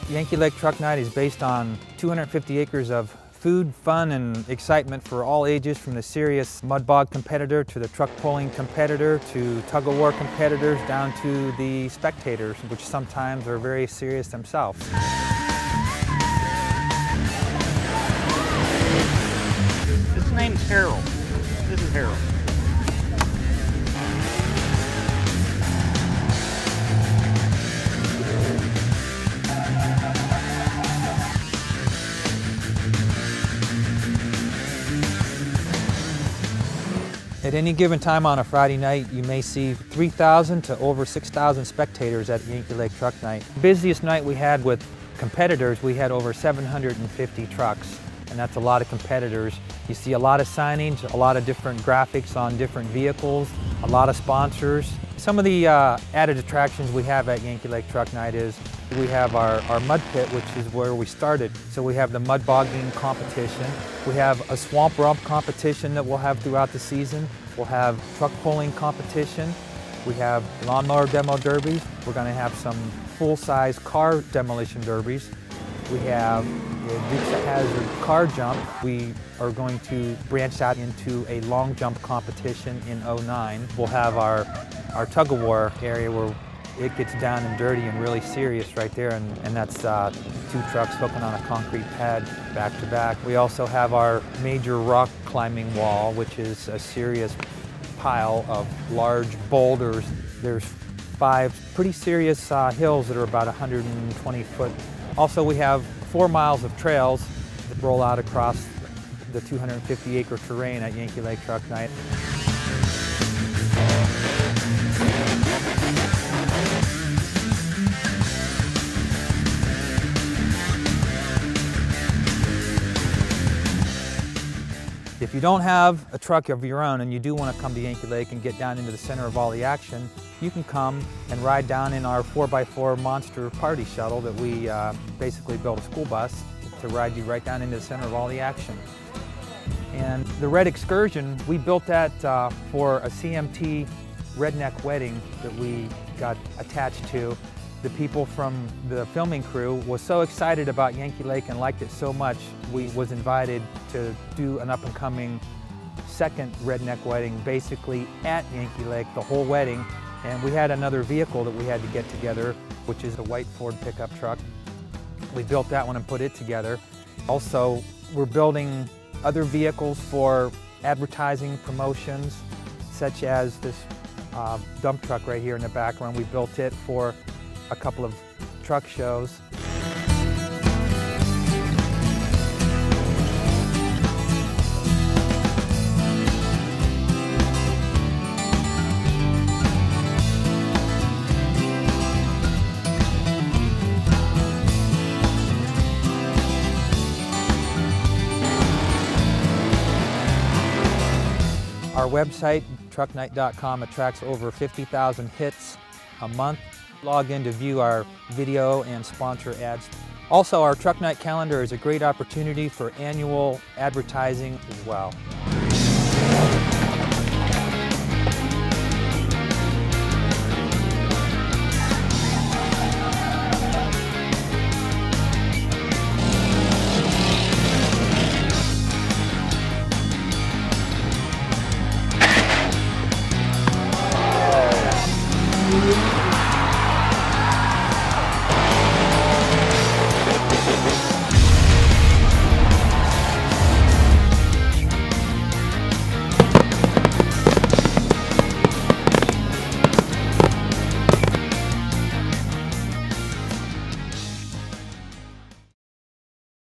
Yankee Lake Truck Night is based on 250 acres of food, fun, and excitement for all ages, from the serious mud bog competitor to the truck pulling competitor to tug-of-war competitors down to the spectators, which sometimes are very serious themselves. His name's Harold. This is Harold. At any given time on a Friday night, you may see 3,000 to over 6,000 spectators at Yankee Lake Truck Night. The busiest night we had with competitors, we had over 750 trucks, and that's a lot of competitors. You see a lot of signage, a lot of different graphics on different vehicles, a lot of sponsors. Some of the added attractions we have at Yankee Lake Truck Night is we have our mud pit, which is where we started. So we have the mud bogging competition. We have a swamp romp competition that we'll have throughout the season. We'll have truck pulling competition. We have lawnmower demo derbies. We're going to have some full-size car demolition derbies. We have the Dukes of Hazzard car jump. We are going to branch out into a long jump competition in '09. We'll have our tug-of-war area where it gets down and dirty and really serious right there, and that's two trucks hooking on a concrete pad back to back. We also have our major rock climbing wall, which is a serious pile of large boulders. There's 5 pretty serious hills that are about 120 foot. Also, we have 4 miles of trails that roll out across the 250-acre terrain at Yankee Lake Truck Night. If you don't have a truck of your own and you do want to come to Yankee Lake and get down into the center of all the action, you can come and ride down in our 4x4 monster party shuttle that we basically built a school bus to ride you right down into the center of all the action. And the Red Excursion, we built that for a CMT redneck wedding that we got attached to. The people from the filming crew was so excited about Yankee Lake and liked it so much, we was invited to do an up-and-coming second redneck wedding, basically at Yankee Lake, the whole wedding. And we had another vehicle that we had to get together, which is a white Ford pickup truck. We built that one and put it together. Also, we're building other vehicles for advertising promotions, such as this dump truck right here in the background. We built it for a couple of truck shows. Our website, trucknight.com, attracts over 50,000 hits a month. Log in to view our video and sponsor ads. Also, our Truck Night calendar is a great opportunity for annual advertising as well.